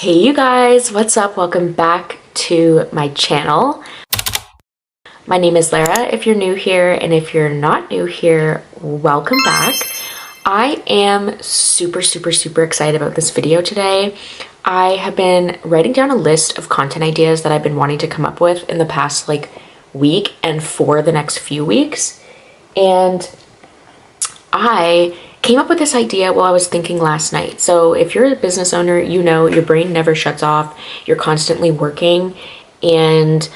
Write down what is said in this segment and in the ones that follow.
Hey you guys, what's up? Welcome back to my channel. My name is Lara if you're new here, and if you're not new here, welcome back. I am super excited about this video today. I have been writing down a list of content ideas that I've been wanting to come up with in the past week and for the next few weeks. And I came up with this idea while I was thinking last night. So if you're a business owner, you know your brain never shuts off. You're constantly working. And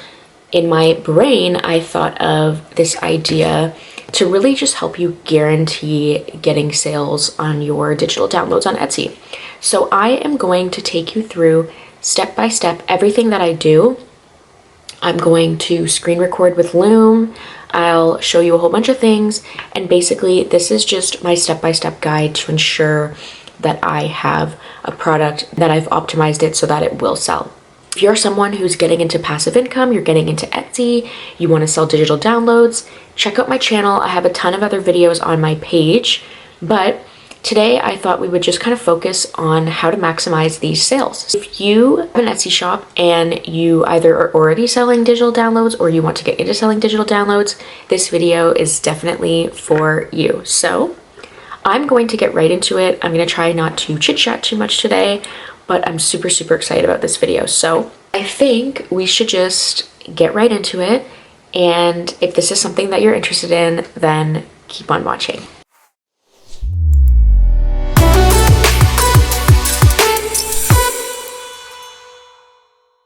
in my brain, I thought of this idea to really just help you guarantee getting sales on your digital downloads on Etsy. So I am going to take you through step by step everything that I do. I'm going to screen record with Loom. I'll show you a whole bunch of things, and basically this is just my step-by-step guide to ensure that I have a product that I've optimized it so that it will sell. If you're someone who's getting into passive income, you're getting into Etsy, you want to sell digital downloads, check out my channel. I have a ton of other videos on my page, but today I thought we would just kind of focus on how to maximize these sales. If you have an Etsy shop and you either are already selling digital downloads or you want to get into selling digital downloads, this video is definitely for you. So I'm going to get right into it. I'm going to try not to chit chat too much today, but I'm super excited about this video. So I think we should just get right into it. And if this is something that you're interested in, then keep on watching.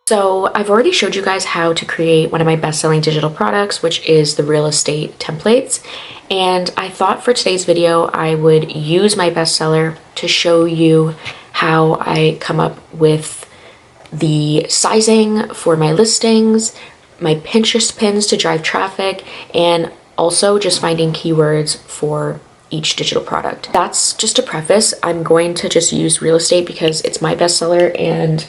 So I've already showed you guys how to create one of my best-selling digital products, which is the real estate templates. And I thought for today's video, I would use my bestseller to show you how I come up with the sizing for my listings, my Pinterest pins to drive traffic, and also just finding keywords for each digital product. That's just a preface. I'm going to just use real estate because it's my bestseller, and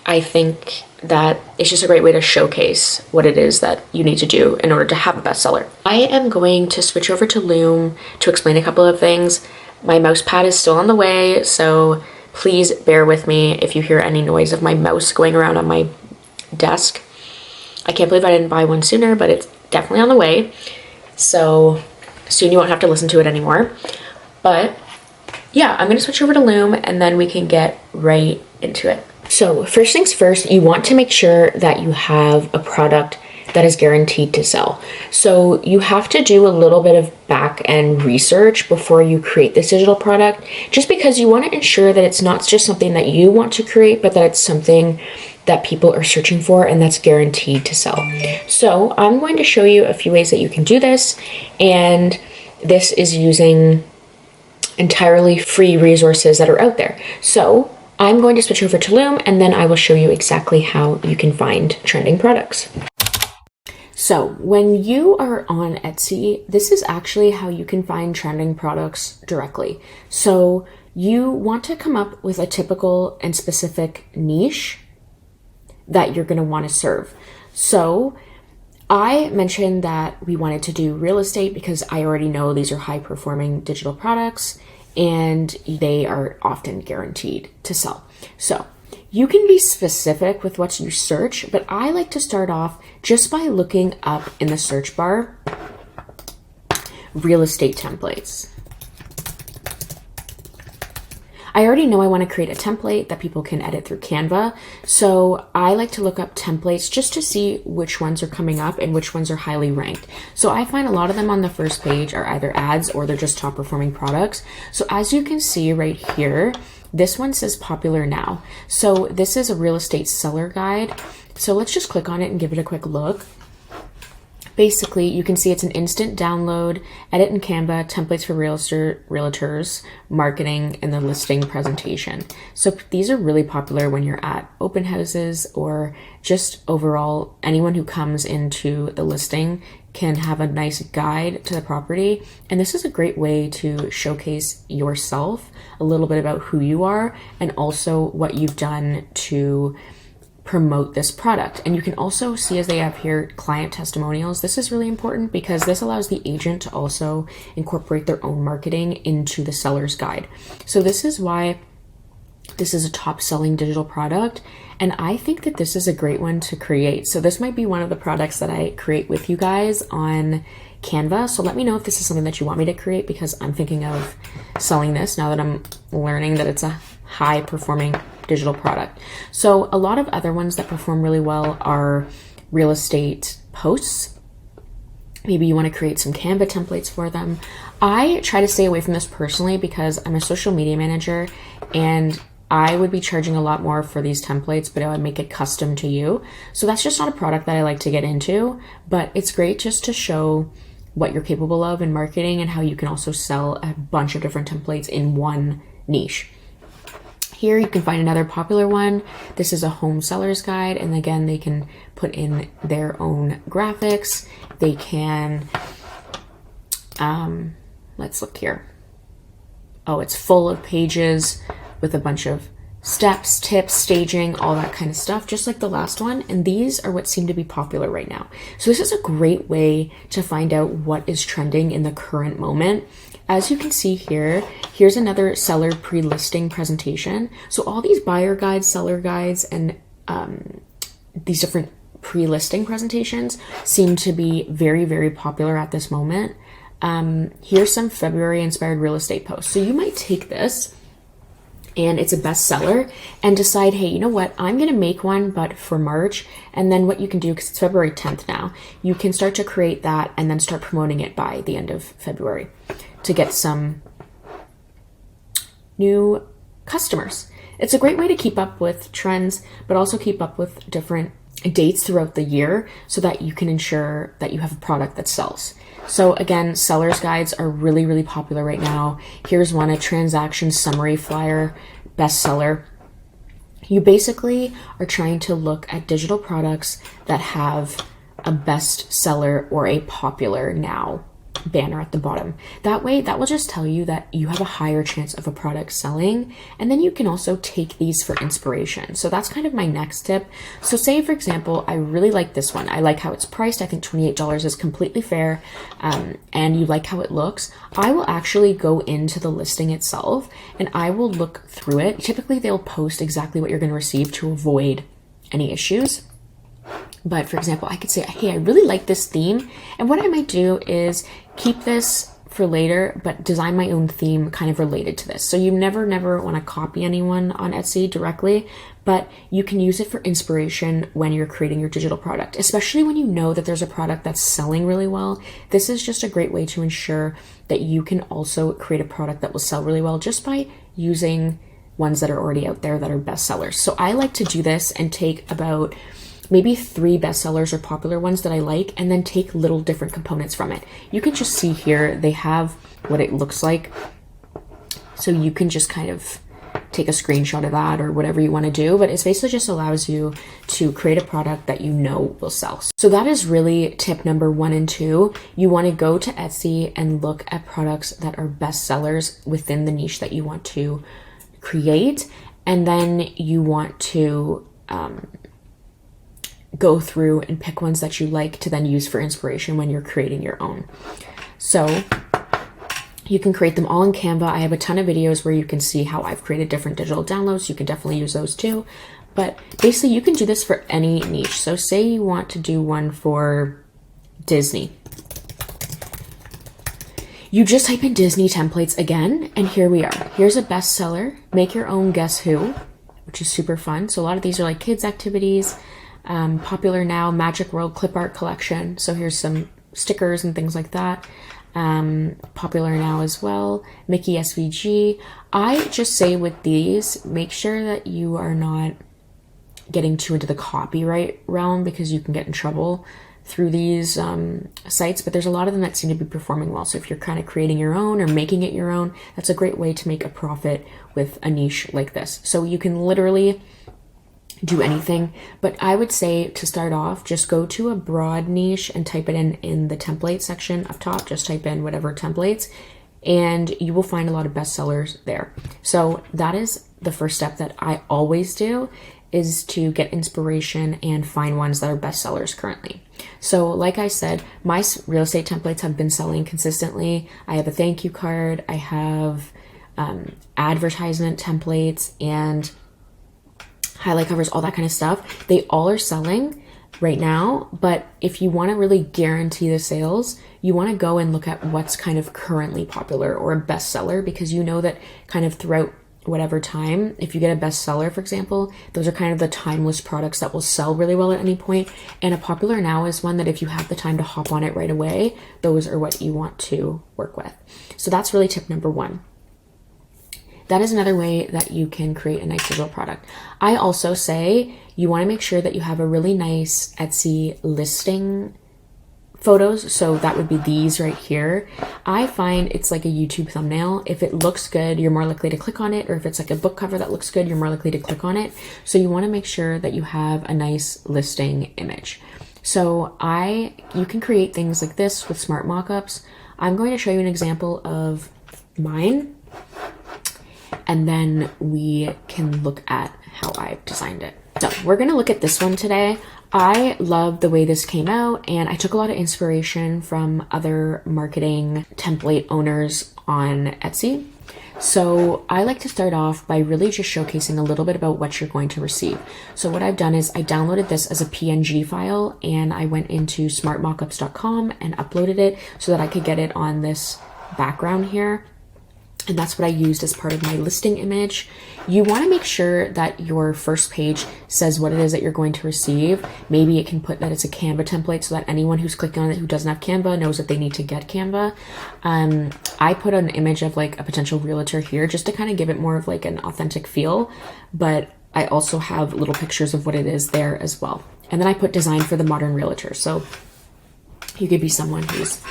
I think that it's just a great way to showcase what it is that you need to do in order to have a bestseller. I am going to switch over to Loom to explain a couple of things. My mouse pad is still on the way, so please bear with me if you hear any noise of my mouse going around on my desk. I can't believe I didn't buy one sooner, but it's definitely on the way. So soon you won't have to listen to it anymore. But yeah, I'm gonna switch over to Loom and then we can get right into it. So first things first, you want to make sure that you have a product that is guaranteed to sell. So you have to do a little bit of back end research before you create this digital product, just because you want to ensure that it's not just something that you want to create, but that it's something that people are searching for and that's guaranteed to sell. So I'm going to show you a few ways that you can do this, and this is using entirely free resources that are out there. So I'm going to switch over to Loom and then I will show you exactly how you can find trending products. So when you are on Etsy, this is actually how you can find trending products directly. So you want to come up with a typical and specific niche that you're going to want to serve. So I mentioned that we wanted to do real estate because I already know these are high performing digital products and they are often guaranteed to sell. So you can be specific with what you search, but I like to start off just by looking up in the search bar, real estate templates. I already know I want to create a template that people can edit through Canva. So I like to look up templates just to see which ones are coming up and which ones are highly ranked. So I find a lot of them on the first page are either ads or they're just top performing products. So as you can see right here, this one says popular now. So this is a real estate seller guide. So let's just click on it and give it a quick look. Basically, you can see it's an instant download, edit in Canva, templates for realtors, marketing, and the listing presentation. So these are really popular when you're at open houses or just overall anyone who comes into the listing can have a nice guide to the property. And this is a great way to showcase yourself, a little bit about who you are, and also what you've done to promote this product. And you can also see, as they have here, client testimonials. This is really important because this allows the agent to also incorporate their own marketing into the seller's guide. So this is why This is a top selling digital product, and I think that this is a great one to create. So this might be one of the products that I create with you guys on Canva. So let me know if this is something that you want me to create, because I'm thinking of selling this now that I'm learning that it's a high performing digital product. So a lot of other ones that perform really well are real estate posts. Maybe you want to create some Canva templates for them. I try to stay away from this personally because I'm a social media manager, and I would be charging a lot more for these templates, but I would make it custom to you. So that's just not a product that I like to get into, but it's great just to show what you're capable of in marketing and how you can also sell a bunch of different templates in one niche. Here you can find another popular one. This is a home seller's guide, and again, they can put in their own graphics. They can, let's look here. Oh, it's full of pages with a bunch of steps, tips, staging, all that kind of stuff, just like the last one. And these are what seem to be popular right now. So this is a great way to find out what is trending in the current moment. As you can see here, here's another seller pre-listing presentation. So all these buyer guides, seller guides, and these different pre-listing presentations seem to be very, very popular at this moment. Here's some February inspired real estate posts. So you might take this, and it's a bestseller, and decide, hey, you know what, I'm going to make one, but for March. And then what you can do, because it's February 10th now, you can start to create that and then start promoting it by the end of February to get some new customers. It's a great way to keep up with trends, but also keep up with different dates throughout the year so that you can ensure that you have a product that sells. So again, seller's guides are really, really popular right now. Here's one, a transaction summary flyer bestseller. You basically are trying to look at digital products that have a bestseller or a popular now banner at the bottom. That way, that will just tell you that you have a higher chance of a product selling. And then you can also take these for inspiration. So that's kind of my next tip. So say, for example, I really like this one. I like how it's priced. I think $28 is completely fair. And you like how it looks. I will actually go into the listing itself and I will look through it. Typically, they'll post exactly what you're going to receive to avoid any issues. But for example, I could say, hey, I really like this theme. And what I might do is keep this for later, but design my own theme kind of related to this. So you never want to copy anyone on Etsy directly, but you can use it for inspiration when you're creating your digital product, especially when you know that there's a product that's selling really well. This is just a great way to ensure that you can also create a product that will sell really well just by using ones that are already out there that are bestsellers. So I like to do this and take about maybe 3 bestsellers or popular ones that I like, and then take little different components from it. You can just see here, they have what it looks like. So you can just kind of take a screenshot of that or whatever you want to do, but it basically just allows you to create a product that you know will sell. So that is really tip number 1 and 2. You want to go to Etsy and look at products that are bestsellers within the niche that you want to create. And then you want to go through and pick ones that you like to then use for inspiration when you're creating your own. So you can create them all in Canva. I have a ton of videos where you can see how I've created different digital downloads. You can definitely use those too. But basically you can do this for any niche. So say you want to do one for Disney. You just type in Disney templates again, and here we are. Here's a bestseller, make your own guess who, which is super fun. So a lot of these are like kids activities. Popular now, Magic World clip art collection. So here's some stickers and things like that. Popular now as well, Mickey SVG. I just say with these, make sure that you are not getting too into the copyright realm, because you can get in trouble through these sites, but there's a lot of them that seem to be performing well. So if you're kind of creating your own or making it your own, that's a great way to make a profit with a niche like this. So you can literally do anything, but I would say to start off, just go to a broad niche and type it in the template section up top. Just type in whatever templates and you will find a lot of bestsellers there. So that is the first step that I always do, is to get inspiration and find ones that are bestsellers currently. So like I said, my real estate templates have been selling consistently. I have a thank you card. I have advertisement templates and highlight covers, all that kind of stuff. They all are selling right now, but if you want to really guarantee the sales, you want to go and look at what's kind of currently popular or a bestseller, because you know that kind of throughout whatever time, if you get a bestseller, for example, those are kind of the timeless products that will sell really well at any point. And a popular now is one that if you have the time to hop on it right away, those are what you want to work with. So that's really tip number one. That is another way that you can create a nice digital product. I also say you want to make sure that you have a really nice Etsy listing photos. So that would be these right here. I find it's like a YouTube thumbnail. If it looks good, you're more likely to click on it. Or if it's like a book cover that looks good, you're more likely to click on it. So you want to make sure that you have a nice listing image. So you can create things like this with smart mockups. I'm going to show you an example of mine, and then we can look at how I've designed it. So we're going to look at this one today. I love the way this came out, and I took a lot of inspiration from other marketing template owners on Etsy. So I like to start off by really just showcasing a little bit about what you're going to receive. So what I've done is I downloaded this as a PNG file, and I went into smartmockups.com and uploaded it so that I could get it on this background here. And that's what I used as part of my listing image. You want to make sure that your first page says what it is that you're going to receive. Maybe it can put that it's a Canva template so that anyone who's clicking on it who doesn't have Canva knows that they need to get Canva. I put an image of like a potential realtor here just to kind of give it more of like an authentic feel, but I also have little pictures of what it is there as well. And then I put design for the modern realtor. So you could be someone who's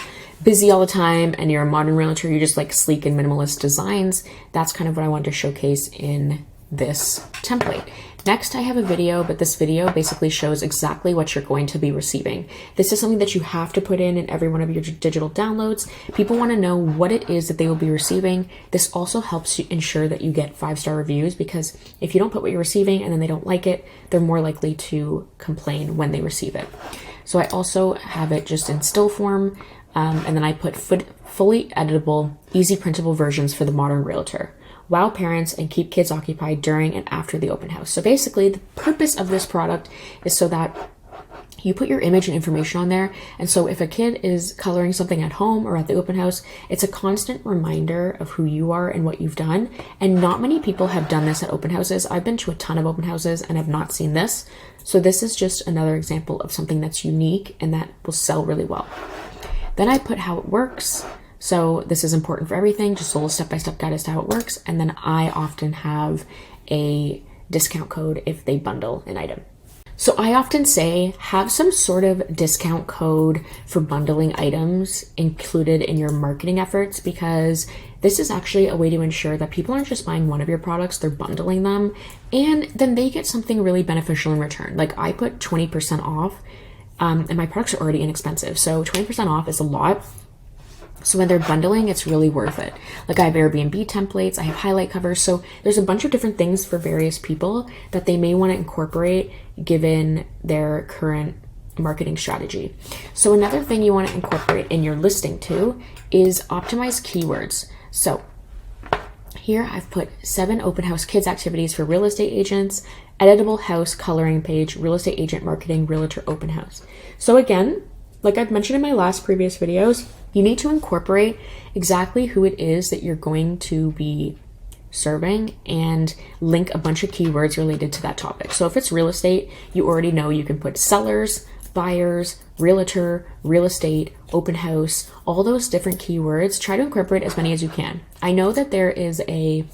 busy all the time and you're a modern realtor, you just like sleek and minimalist designs. That's kind of what I wanted to showcase in this template. Next, I have a video, but this video basically shows exactly what you're going to be receiving. This is something that you have to put in every one of your digital downloads. People want to know what it is that they will be receiving. This also helps you ensure that you get 5-star reviews, because if you don't put what you're receiving and then they don't like it, they're more likely to complain when they receive it. So I also have it just in still form. And then I put fully editable, easy printable versions for the modern realtor. Wow parents and keep kids occupied during and after the open house. So basically the purpose of this product is so that you put your image and information on there. And so if a kid is coloring something at home or at the open house, it's a constant reminder of who you are and what you've done. And not many people have done this at open houses. I've been to a ton of open houses and have not seen this. So this is just another example of something that's unique and that will sell really well. Then I put how it works. So this is important for everything, just a little step-by-step guide as to how it works. And then I often have a discount code if they bundle an item. So I often say have some sort of discount code for bundling items included in your marketing efforts, because this is actually a way to ensure that people aren't just buying one of your products, they're bundling them, and then they get something really beneficial in return. Like I put 20% off. And my products are already inexpensive. So 20% off is a lot. So when they're bundling, it's really worth it. Like I have Airbnb templates, I have highlight covers. So there's a bunch of different things for various people that they may want to incorporate given their current marketing strategy. So another thing you want to incorporate in your listing too is optimize keywords. So here I've put 7 open house kids activities for real estate agents, editable house coloring page, real estate agent marketing, realtor open house. So again, like I've mentioned in my last previous videos, you need to incorporate exactly who it is that you're going to be serving and link a bunch of keywords related to that topic. So if it's real estate, you already know you can put sellers, buyers, realtor, real estate, open house, all those different keywords. Try to incorporate as many as you can. I know that there is a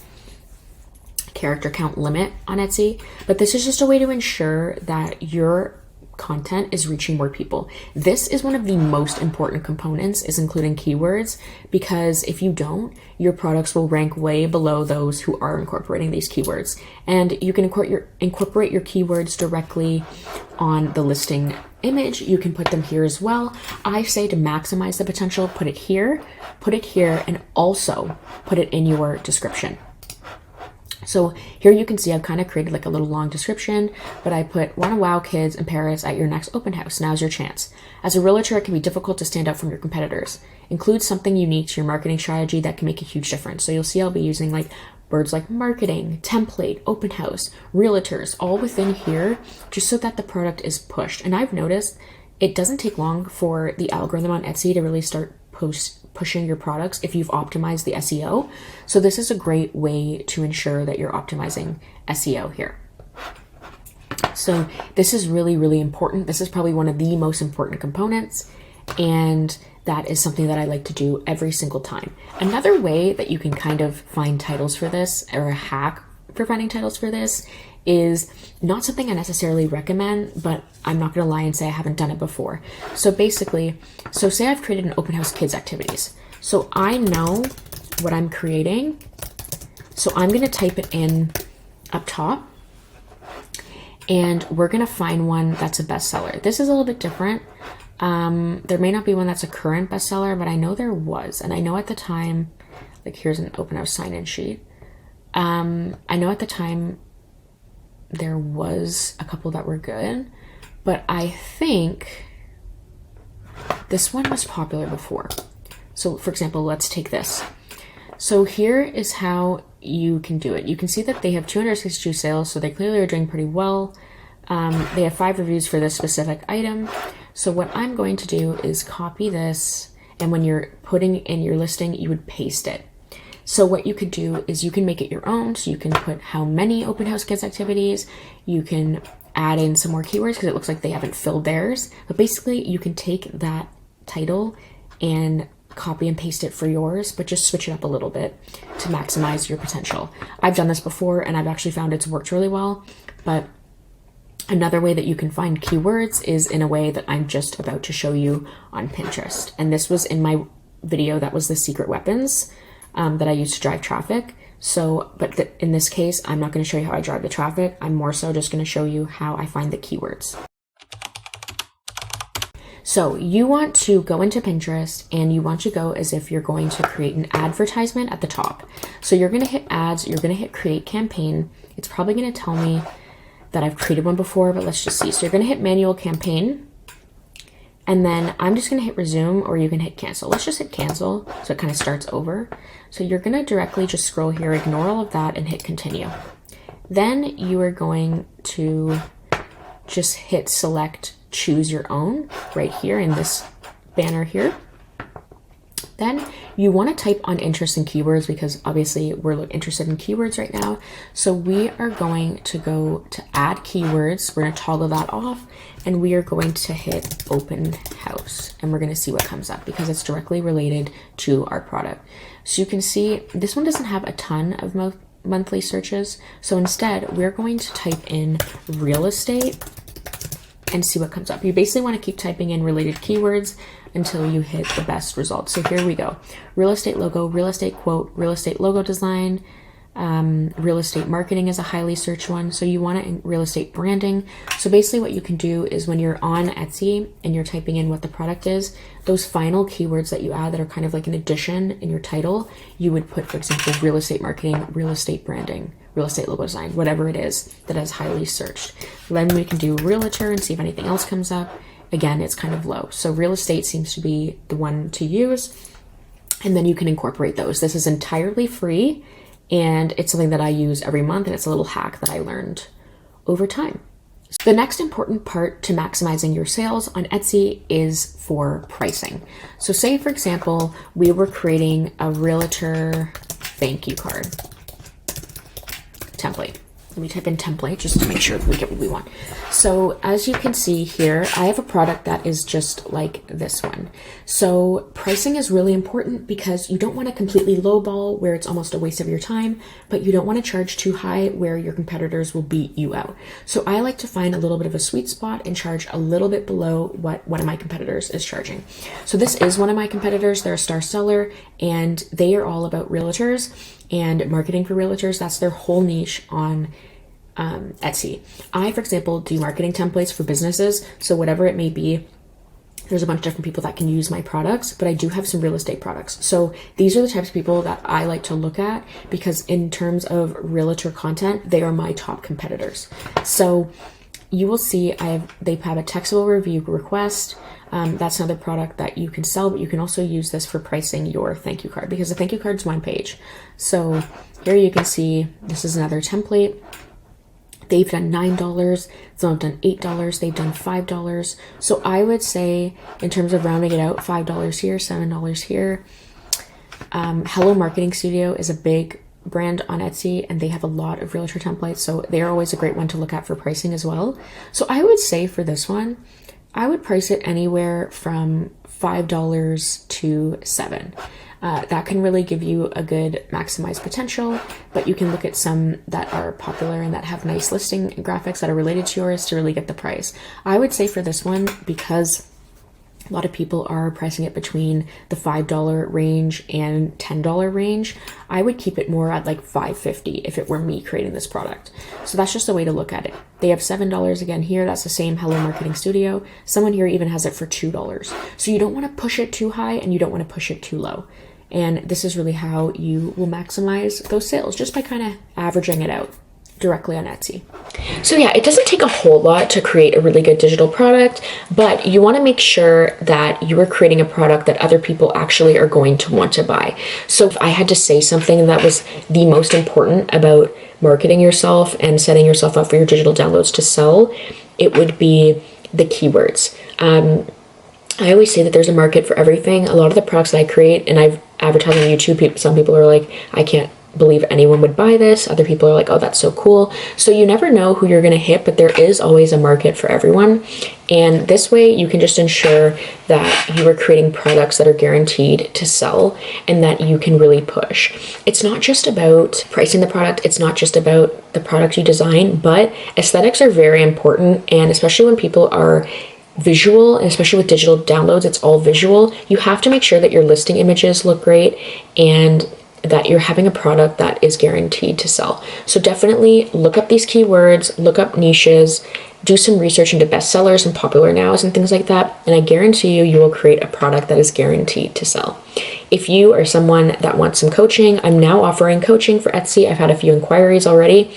character count limit on Etsy, but this is just a way to ensure that your content is reaching more people. This is one of the most important components, is including keywords, because if you don't, your products will rank way below those who are incorporating these keywords. And you can incorporate your keywords directly on the listing image. You can put them here as well. I say to maximize the potential, put it here, and also put it in your description. So here you can see I've kind of created like a little long description, but I put, want to wow kids and parents at your next open house. Now's your chance. As a realtor, it can be difficult to stand out from your competitors. Include something unique to your marketing strategy that can make a huge difference. So you'll see I'll be using like words like marketing, template, open house, realtors, all within here, just so that the product is pushed. And I've noticed it doesn't take long for the algorithm on Etsy to really start pushing your products if you've optimized the SEO. So this is a great way to ensure that you're optimizing SEO here. So this is really, really important. This is probably one of the most important components, and that is something that I like to do every single time. Another way that you can kind of find titles for this, or a hack for finding titles for this, is not something I necessarily recommend, but I'm not gonna lie and say I haven't done it before. So basically, so say I've created an open house kids activities. So I know what I'm creating. So I'm gonna type it in up top, and we're gonna find one that's a bestseller. This is a little bit different. There may not be one that's a current bestseller, but I know there was. And I know at the time, like here's an open house sign-in sheet. I know at the time there was a couple that were good, but I think this one was popular before. So for example, let's take this. So here is how you can do it. You can see that they have 262 sales, so they clearly are doing pretty well. They have 5 reviews for this specific item. So what I'm going to do is copy this, and when you're putting in your listing, you would paste it. So what you could do is you can make it your own. So you can put how many open house kids activities, you can add in some more keywords because it looks like they haven't filled theirs. But basically you can take that title and copy and paste it for yours, but just switch it up a little bit to maximize your potential. I've done this before and I've actually found it's worked really well. But another way that you can find keywords is in a way that I'm just about to show you on Pinterest. And this was in my video that was the secret weapons that I use to drive traffic. So, but in this case, I'm not going to show you how I drive the traffic. I'm more so just going to show you how I find the keywords. So you want to go into Pinterest and you want to go as if you're going to create an advertisement at the top. So you're going to hit ads, you're going to hit create campaign. It's probably going to tell me that I've created one before, but let's just see. So you're going to hit manual campaign. And then I'm just going to hit resume, or you can hit cancel. Let's just hit cancel so it kind of starts over. So you're going to directly just scroll here, ignore all of that, and hit continue. Then you are going to just hit select choose your own right here in this banner here. Then you want to type on interest and keywords because obviously we're interested in keywords right now. So we are going to go to add keywords. We're going to toggle that off and we are going to hit open house and we're going to see what comes up because it's directly related to our product. So you can see this one doesn't have a ton of monthly searches. So instead we're going to type in real estate and see what comes up. You basically want to keep typing in related keywords until you hit the best results. So here we go. Real estate logo, real estate quote, real estate logo design, real estate marketing is a highly searched one. So you want it real estate branding. So basically what you can do is when you're on Etsy and you're typing in what the product is, those final keywords that you add that are kind of like an addition in your title, you would put, for example, real estate marketing, real estate branding, real estate logo design, whatever it is that is highly searched. Then we can do realtor and see if anything else comes up. Again, it's kind of low. So real estate seems to be the one to use. And then you can incorporate those. This is entirely free and it's something that I use every month and it's a little hack that I learned over time. The next important part to maximizing your sales on Etsy is for pricing. So say, for example, we were creating a realtor thank you card template. Let me type in template just to make sure we get what we want. So as you can see here, I have a product that is just like this one. So pricing is really important because you don't want to completely lowball where it's almost a waste of your time, but you don't want to charge too high where your competitors will beat you out. So I like to find a little bit of a sweet spot and charge a little bit below what one of my competitors is charging. So this is one of my competitors. They're a star seller and they are all about realtors and marketing for realtors. That's their whole niche on Etsy. I, for example, do marketing templates for businesses. So whatever it may be, there's a bunch of different people that can use my products, but I do have some real estate products. So these are the types of people that I like to look at, because in terms of realtor content, they are my top competitors. So you will see they have a textable review request. That's another product that you can sell, but you can also use this for pricing your thank you card, because the thank you card is one page. So here you can see this is another template. They've done $9, some have done $8, they've done $5. So I would say, in terms of rounding it out, $5 here, $7 here. Hello Marketing Studio is a big brand on Etsy, and they have a lot of realtor templates, so they're always a great one to look at for pricing as well. So I would say for this one, I would price it anywhere from $5 to $7. That can really give you a good maximized potential, but you can look at some that are popular and that have nice listing graphics that are related to yours to really get the price. I would say for this one, because a lot of people are pricing it between the $5 range and $10 range, I would keep it more at like $5.50 if it were me creating this product. So that's just a way to look at it. They have $7 again here. That's the same Hello Marketing Studio. Someone here even has it for $2. So you don't want to push it too high and you don't want to push it too low. And this is really how you will maximize those sales, just by kind of averaging it out directly on Etsy. So yeah, it doesn't take a whole lot to create a really good digital product, but you want to make sure that you are creating a product that other people actually are going to want to buy. So if I had to say something that was the most important about marketing yourself and setting yourself up for your digital downloads to sell, it would be the keywords. I always say that there's a market for everything. A lot of the products that I create, and I've advertised on YouTube, some people are like, I can't believe anyone would buy this. Other people are like, oh, that's so cool. So you never know who you're going to hit, but there is always a market for everyone. And this way you can just ensure that you are creating products that are guaranteed to sell and that you can really push. It's not just about pricing the product. It's not just about the product you design, but aesthetics are very important. And especially when people are visual, and especially with digital downloads, it's all visual. You have to make sure that your listing images look great and that you're having a product that is guaranteed to sell. So definitely look up these keywords, look up niches, do some research into bestsellers and popular nows and things like that. And I guarantee you will create a product that is guaranteed to sell. If you are someone that wants some coaching, I'm now offering coaching for Etsy. I've had a few inquiries already,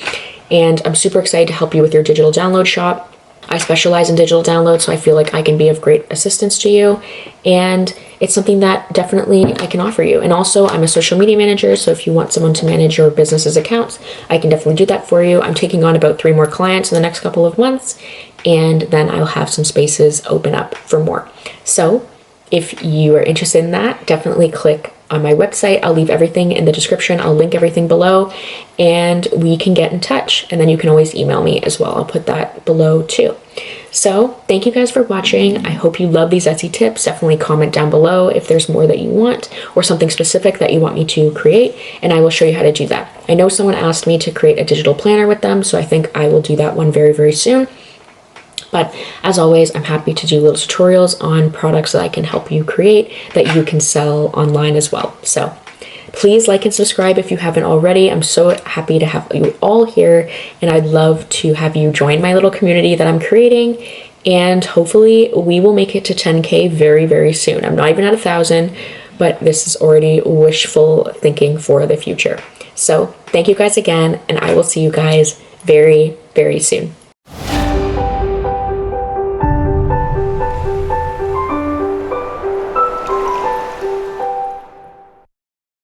and I'm super excited to help you with your digital download shop. I specialize in digital downloads, so I feel like I can be of great assistance to you. And it's something that definitely I can offer you. And also, I'm a social media manager, so if you want someone to manage your business's accounts, I can definitely do that for you. I'm taking on about 3 more clients in the next couple of months, and then I'll have some spaces open up for more. So if you are interested in that, definitely click on my website. I'll leave everything in the description. I'll link everything below, and we can get in touch. And then you can always email me as well. I'll put that below too. So thank you guys for watching. I hope you love these Etsy tips. Definitely comment down below if there's more that you want or something specific that you want me to create, and I will show you how to do that. I know someone asked me to create a digital planner with them, so I think I will do that one very, very soon. But as always, I'm happy to do little tutorials on products that I can help you create that you can sell online as well. So please like and subscribe if you haven't already. I'm so happy to have you all here, and I'd love to have you join my little community that I'm creating, and hopefully we will make it to 10K very, very soon. I'm not even at 1,000, but this is already wishful thinking for the future. So thank you guys again, and I will see you guys very, very soon.